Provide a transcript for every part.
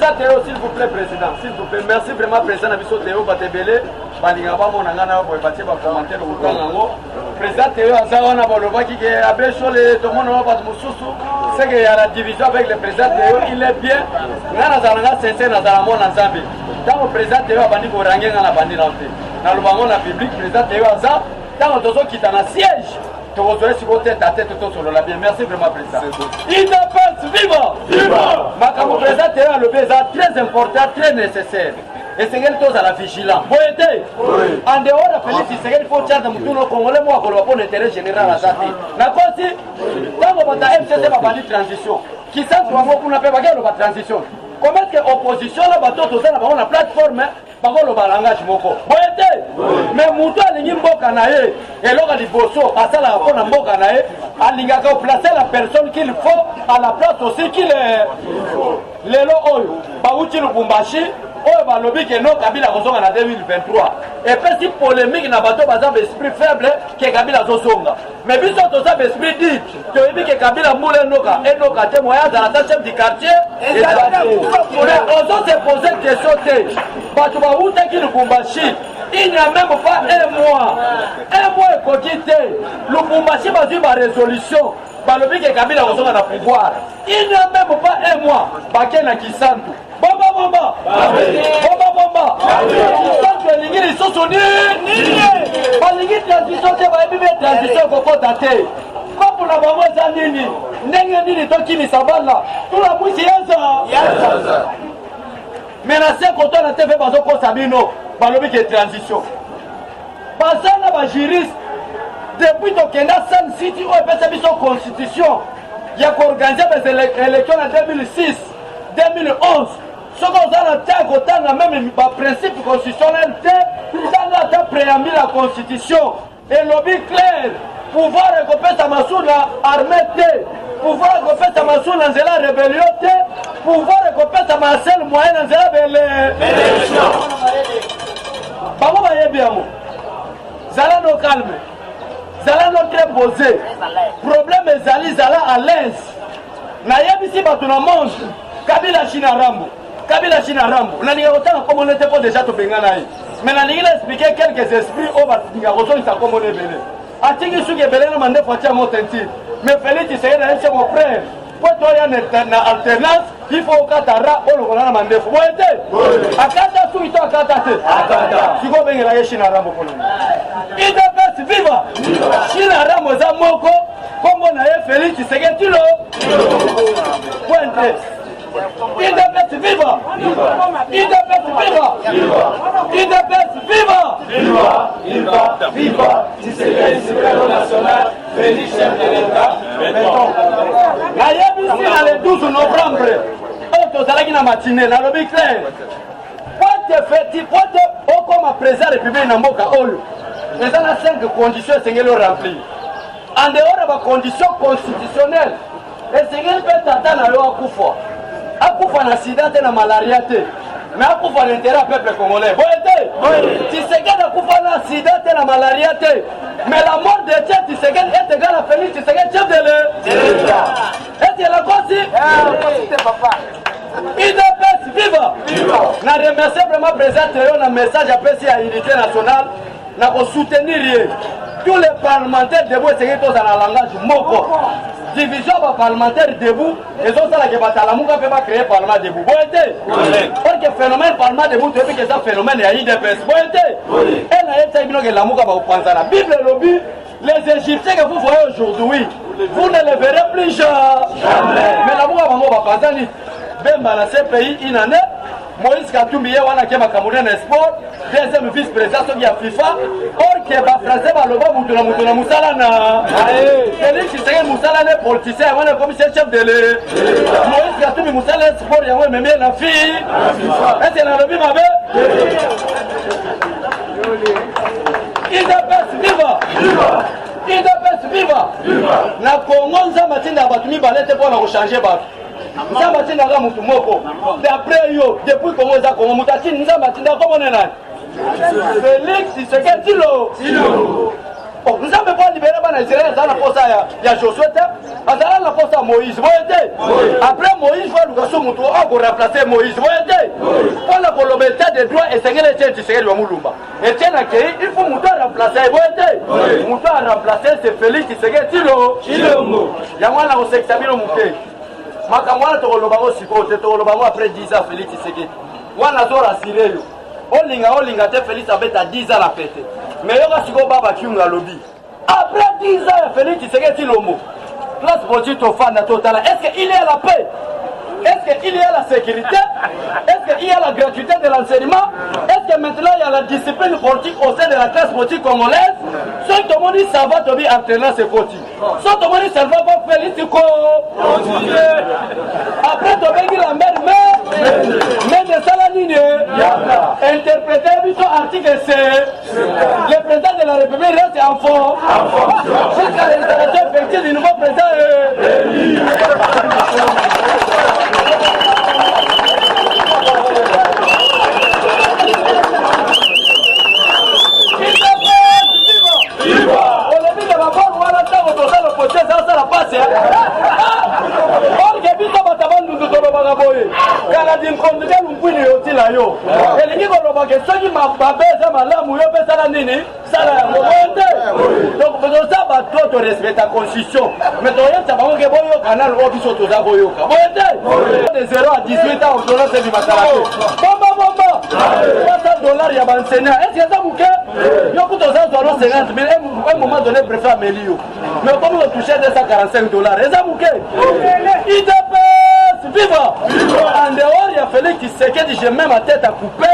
Président Théo, s'il vous plaît, président, s'il vous plaît. Merci vraiment, président Nabiso Théo Batebele. Balingaba Monangana, vous pouvez commenter le Wukango. Président Théo Azawana Bolobaki, qui est abesso le Tomono Batmususu, c'est qu'il y a la division avec le président Théo, il est bien. Nana Zalanga Sensei Nazalamon Nzambi. Tant le président Théo a bandi Gorangé dans la bandi Nanté. Dans le bangon, la public, le président Théo Aza, tant le Tozo qui est dans la siège. Merci vraiment, président. IDPS, viva! Viva! Macamo président Théo a le besoin très important, très nécessaire. Et c'est quelque chose à la vigilance. Vous êtes en dehors de Félix, c'est quelque chose de Moutono Congolais, moi, qu'on va pour l'intérêt général à Zati. D'accord, si? Dans le MCC, va parler de transition. Qui sait que on a fait la transition? Comment est-ce que l'opposition, la plateforme, le langage moko. Mais Moutou a l'ingé mboka nae, et l'on a dit bosso, à ça la rapporte à mboka nae, à l'ingaka placer la personne qu'il faut à la place aussi qu'il est. Lelo oyo, Baouti Lubumbashi, oyo balobi que non Kabila Kozonga en 2023. Et puis si polémique n'a pas de esprit faible, que Kabila Zosonga. Mais biso to ça esprit dit, tu as dit que Kabila moule noka, et noka te moyen dans la chef du quartier. Et on se poser question, Batou Baouti qui Lubumbashi. Il n'y a même pas un mois est quotidien. Lubumbashi va suivre ma résolution. Balobi que Kabila Kozonga na pouvoir. Il n'y a même pas un mois. Bakena Kisantu. Bomba bomba. Bomba bomba. Kisantu elingi lisusu nini. Balingi transition te ba ebibe transition koko date. Kopo na bango eza nini. Ndenge nini tokini sabala. Tula mwisi yaza. Menacé koto na TV bazo ko sabino. Balobi que transition. Basana ba juriste. Depuis que San City ou son constitution, il y a organisé des élections en 2006, 2011. Ce qu'on a même le principe constitutionnel, dans la préambule de la constitution, et lobby clair, pouvoir récompenser sa masoula armée, pouvoir récompenser sa masoula dans la rébellion, pouvoir récompenser sa masoula moyen dans la rébellion. Comment va y bien? Zala no calme. Zala no très posé. Problème est Zala à l'aise. Nayebisi batuna mange. Kabila China Rambo. Kabila China Rambo. Naniga autant comme on était pas déjà to bengana. Mais naniga expliquer quelques esprits au batinga autant ça comme on est belé. Atingi suke belé na mande fatia motenti. Mais Félix c'est un mon frère. Pour toi il y a une alternance, il faut katara au lokola na mande fo. Boete. Akata su ito akata te. Akata. Siko bengela China Rambo pour nous. IDPS viva. China Rambo za moko. Comme on a Félix c'est tu lo. Pointe. IDPS viva! IDPS viva! IDPS viva! Viva! Viva! Viva! Si c'est le national, Félix chef de l'État, mettons. Ici, le 12 novembre, on a la matinée, dans le lobby clair. Pourquoi comme président de la République de Mboka Oyo, les 5 conditions sont remplies. En dehors de la condition constitutionnelle, les Seigneur peut t'attendre à l'eau akufa na sida te na malaria te mais akufa l'intérêt peuple congolais boyete Tshisekedi akufa na sida te na malaria te mais la mort de Tshisekedi est égale à Félix Tshisekedi chef de l'État et la consi papa IDPS viva na remercier vraiment président Théo na message appelé à l'unité nationale na ko soutenir tous les parlementaires debout c'est tous dans la langage moko division parlementaire debout et autres ça la que batalamuka peut pas créer parlement debout boyete parce que phénomène parlement debout tu que ça phénomène ya IDPS boyete et na yeta bino que lamuka ba panza la Bible lobby les Égyptiens que vous voyez aujourd'hui vous ne les verrez plus jamais mais lamuka bango ba panza ni bemba na ce pays inane Moïse Katumbi ye wana ke makamune na sport deuxième vice-président soki ya FIFA or ke ba français ba loba mutu na musala na Félix Tshisekedi musala ne politicien wana commissaire chef de le Moïse Katumbi musala sport ya wana même na fille est na lobi mabe IDPS viva IDPS viva na Congo nzamba tinda batumi balete pour na changer ba Nzamba tindaga mutu moko d'après yo depuis Congo za Congo mutati nzamba tindaga comment nena Félix Tshisekedi tilo Oh, nous avons pas libéré les Israéliens dans la poste il y a Josué, dans la poste à Moïse. Après Moïse, on va remplacer Moïse. On a colombé des droits et c'est que les Tchèques de Moulumba. Et Tchèques il faut remplacer. Mouton a remplacé, c'est Félix Tshisekedi Tshilombo. Il y a moi là au s'examine au Mouké. Makamwana Tokolobango Sikote, Tokolobango après 10 ans Félix Tshisekedi. Wana Zora Sirelo. Olinga te Félix Abet à 10 ans la pété. Mais il y a Siko Baba Kyunga Lobby. Après 10 ans, Félix Tshisekedi Tshilombo. Place Politique au fan total. Est-ce qu'il y a la paix? Est-ce qu'il y a la sécurité? Est-ce qu'il y a la gratuité de l'enseignement? Est-ce que maintenant il y a la discipline politique au sein de la classe politique congolaise? Si tout le monde ça va tomber entraînant ses côtés. Si tout le monde ça va pas faire l'istico. Après tomber la mais de Salanine, interpréter son article C, le président de la République reste en fond. Jusqu'à l'installation effective du nouveau président. respecte la constitution. Mais tu as un canal de 0 à 18 ans, on donne du matériel. Bomba, $300 il y a un enseignant. Est-ce que ça vous fait? Il y a 50 000, à un moment donné, préfère Mélio. Mais comme on touchait $245, et ça vous fait? Il dépasse, viva! En dehors, il a fallu qu'il Tshisekedi, j'ai même ma tête à couper.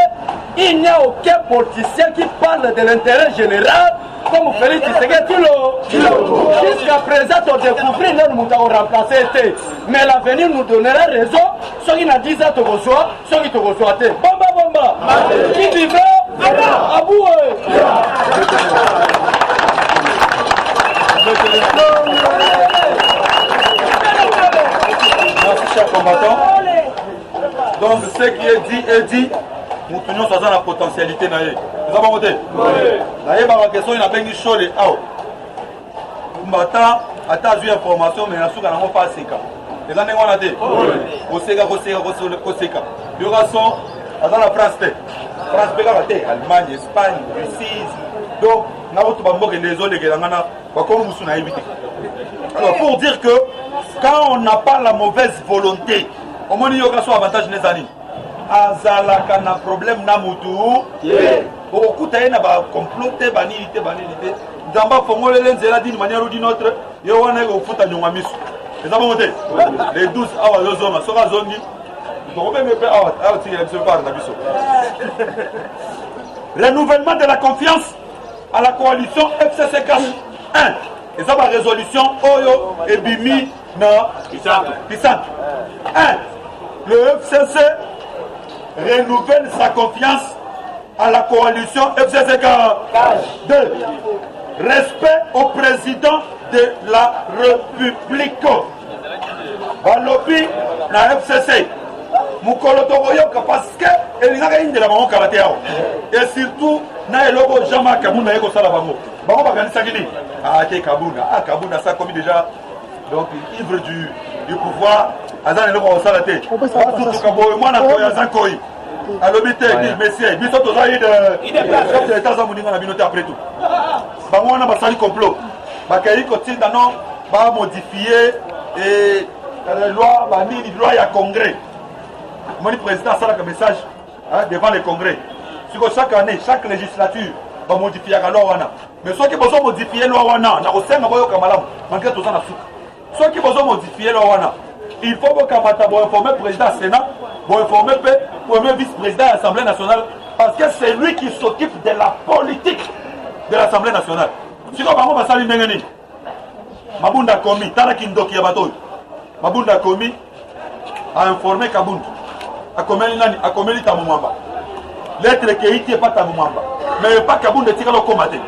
Il n'y a aucun politicien qui parle de l'intérêt général comme Félix Tshisekedi. Jusqu'à présent, on découvre que nous avons remplacé. Mais l'avenir nous donnera raison. Ceux qui n'ont 10 ans, ceux qui te reçoivent. Bomba. Qui vivra à bout. Merci, chers combattants. Donc, ce qui est dit. Nous tenons sur la potentialité. Nous avons voté. La question, il a bien dit chaud. Combattant, attends, j'ai information, mais il y a pas de séquence. Les années on a dit, Koseka. Il y aura son, dans la France, Allemagne, Espagne, Russie. Donc, nous avons des zones qui sont alors, pour dire que quand on n'a pas la mauvaise volonté, au moins il y aura son avantage des années. Azalaka na problème na mutu okuta na ba comploter banilité nzamba fongole lenzela d'une manière ou d'une autre yo wana ko futa nyonga misu eza bongote les 12 awa yozoma soka zongi donc même pe awa tire le par na biso renouvellement de la confiance à la coalition FCC 1 et ça va résolution oyo ebimi na Kisant 1 le FCC renouvelle sa confiance à la coalition FCC 2. Respect au président de la République. Balobi na FCC. Mukolo tokoyoka parce que elingaka inde la bango karaté yao. Et surtout na eloko jama kabuna yeko sala bango. Bango bakanisa kini. Ah ke kabuna ça comme déjà donc ivre du pouvoir. Azan eloko sala te. Surtout kaboy mwana ko yazan koi. Alobité messieurs, biso tozayi de l'état moninga na binote après tout. Bango wana basali complot. Bakayi kotinda non ba modifier et la loi banini loi ya congrès. Moni président sala ka message devant le congrès. Siko chaque année, chaque législature va modifier la loi wana. Mais ceux qui besoin modifier loi wana na kosenga boyo kamalamu, malgré tout ça na souka. Ceux qui besoin modifier loi wana, il faut que Kamata soit informé président du Sénat, soit informé premier vice-président de l'Assemblée nationale, parce que c'est lui qui s'occupe de la politique de l'Assemblée nationale. Si vous avez dit Mabunda Komi, Tanakindoki Abatoy, Mabunda Komi a informé Kabund, a commis Tamumamba. L'être qui est pas Tamumamba, mais pas Kabund de Tiralo Komate.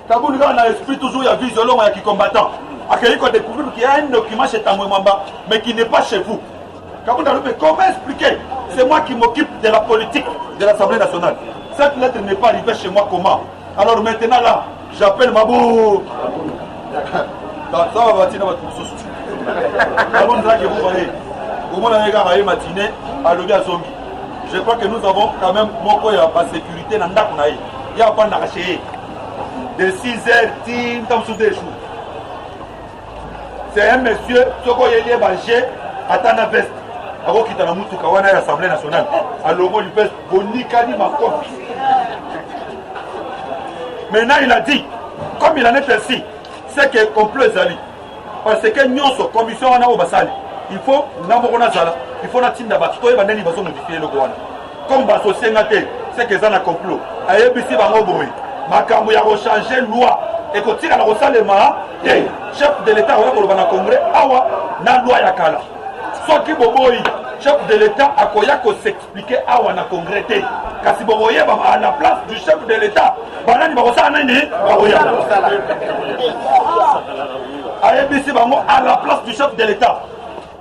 Kabund a un esprit toujours, il y a vision, il y a qui combattant. Accueillir qu'on découvre qu'il y a un document chez Tamouemamba, mais qui n'est pas chez vous. Comment expliquer? C'est moi qui m'occupe de la politique de l'Assemblée nationale. Cette lettre n'est pas arrivée chez moi comment? Alors maintenant là, j'appelle Mabo. Ça va bâtir dans votre sauce. Avant de là que vous voyez, au moins les gars matinée à lever à Zombie. Je crois que nous avons quand même beaucoup de sécurité dans la il n'y a pas d'arraché. De 6h, tim, tam sous des choux. C'est un monsieur, ce qu'on y a mangé, à ta veste. Avant qu'il t'en a moutou, quand on a l'Assemblée nationale, à l'homo du peste, Bonika dit ma copie. Maintenant, il a dit, comme il en est ainsi, c'est que complot Zali. Parce que nous sommes commission en Aobasali. Il faut, il faut natinda batito et banani baso modifier le Gouana. Comme baso senate, c'est que ça n'a complot. Aye bisi bango boy. Makambo ya changer loi. Et quand il a resalema, chef de l'État on va au Congrès, awa na loi ya kala. Soit qui boboy, chef de l'État a koya ko s'expliquer awa na Congrès té. Kasi boboye ba à la place du chef de l'État. Banani ba rosala nini? Baboya. Aye bisi bango à la place du chef de l'État.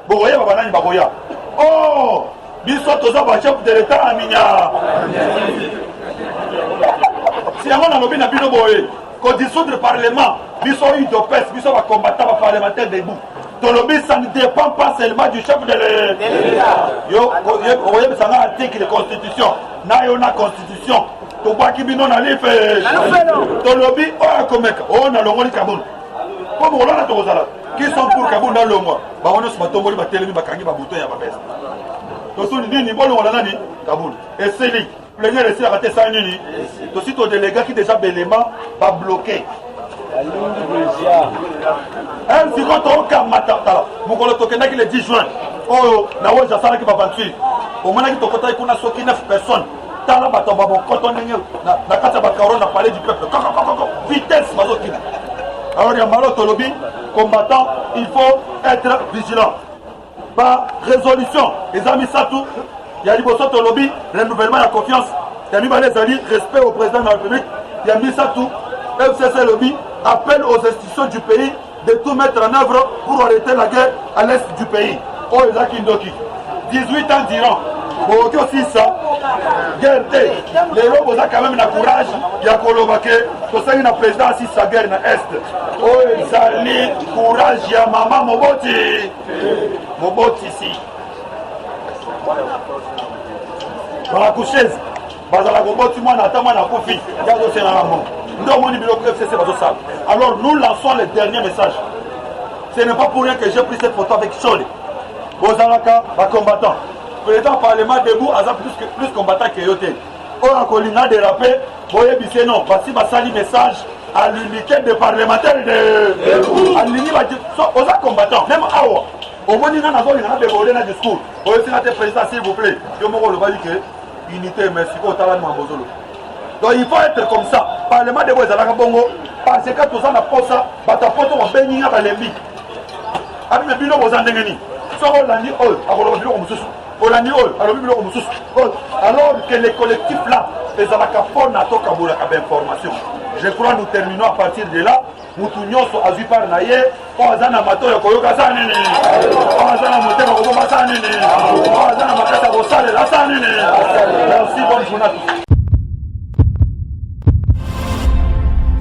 Boboye ba banani baboya. Oh, biso toza ba chef de l'État aminya. Si on a lobby na bino boye, qu'on dissoudre le parlement, biso idopes, biso va combattre les parlementaires debout. Ton lobby ça ne dépend pas seulement du chef de l'État. Yo, voyez ça un article de constitution. Na yo na constitution. To ba ki bino na life. Ton lobby on a longoli Kaboul. Comme on a to zala. Qui sont pour Kaboul dans le mois. Ba on se matomboli ba telemi ba kangi ba bouton ya ba best. To suni nini bolo wala nani Kaboul. Et c'est lui. Plénière ici à rater ça nini. Aussi ton délégué qui déjà l'élément va bloquer. Un second au camp matata. Mon collègue tokenda qui le 10 juin. Oh, na wo jasala qui va 28. Au moment qui tokota ikuna soki 9 personnes. Tala bato babo koton ninyo na kata ba caron na parler du peuple. Vitesse mazoki. Alors il y a malo tolobi combattant, il faut être vigilant. Par résolution, les amis Satou, il y a liboso tolobi, renouvellement de la confiance. Il y a mis les alliés, respect au président de la République. Il y a mis Satou, FCC lobby, appelle aux institutions du pays de tout mettre en œuvre pour arrêter la guerre à l'est du pays. Oh, Isaac Indoki, 18 ans d'Iran. Bon, ok aussi ça. Guerre, les lobos ont quand même le courage. Il y a Kolobake, tout ça, il y a un président si sa guerre dans l'est. Oh, Isali, courage, il y a maman Moboti. Moboti ici. Dans la coucheuse, dans la Moboti, moi, j'attends, moi, je profite. Il y a aussi un amour. Alors nous lançons le dernier message. Ce n'est pas pour rien que j'ai pris cette photo avec Choli. Bozalaka, ma combattant. Président Parlement debout, plus combattant que Yoté. On a colina de rappel, voyez bien non, voici ma sali message à l'unité des parlementaires de. À l'unité aux combattants, même Awa. Au moins, il y a un déborder dans le discours. Voyez si notre président, s'il vous plaît, je me le dis que unité, merci pour le talent de Mambozolo. Donc il faut être comme ça. Parlement de Boisala Bongo, parce que tout ça n'a pas ça, ta photo en béni à l'ennemi. Avec le bilan aux Andengeni. Alors que les collectifs là, les Alakafon n'attendent qu'à information. Je crois que nous terminons à partir de là. Nous tournons sur Azu par Naye, Oazana Mato Yokoyoka Sanini, Oazana Motema Obama Sanini, Oazana Makata Bosale La Sanini. Merci, bonne journée à tous.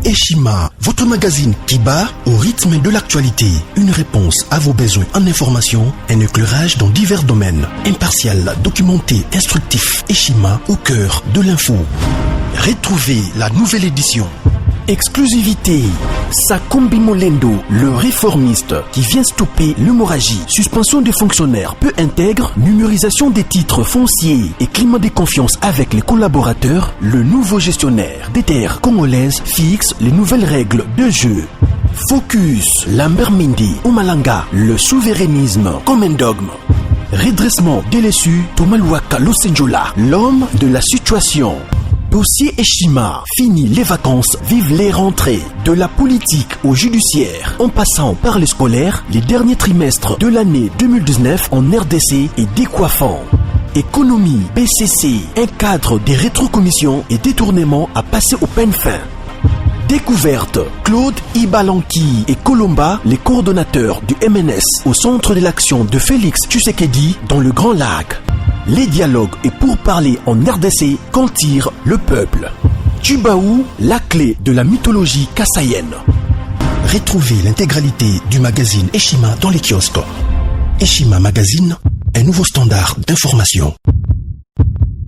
Eshima, votre magazine qui bat au rythme de l'actualité. Une réponse à vos besoins en information, un éclairage dans divers domaines. Impartial, documenté, instructif. Eshima au cœur de l'info. Retrouvez la nouvelle édition. Exclusivité. Sakombi Molendo, le réformiste qui vient stopper l'hémorragie, suspension des fonctionnaires peu intègre, numérisation des titres fonciers et climat de confiance avec les collaborateurs, le nouveau gestionnaire des terres congolaises fixe les nouvelles règles de jeu. Focus, Lambert Mindi, Omalanga, le souverainisme comme un dogme. Redressement délaissé, Tomaluaka Losenjola, l'homme de la situation. Dossier Eshima, fini les vacances, vive les rentrées. De la politique au judiciaire, en passant par les scolaires, les derniers trimestres de l'année 2019 en RDC est décoiffant. Économie, BCC, un cadre des rétrocommissions et détournements à passer au peine fin. Découverte, Claude Ibalanki et Colomba, les coordonnateurs du MNS au centre de l'action de Félix Tshisekedi dans le Grand Lac. Les dialogues et pourparlers en RDC qu'en tire le peuple. Tubaou, la clé de la mythologie kassaïenne. Retrouvez l'intégralité du magazine Eshima dans les kiosques. Eshima Magazine, un nouveau standard d'information.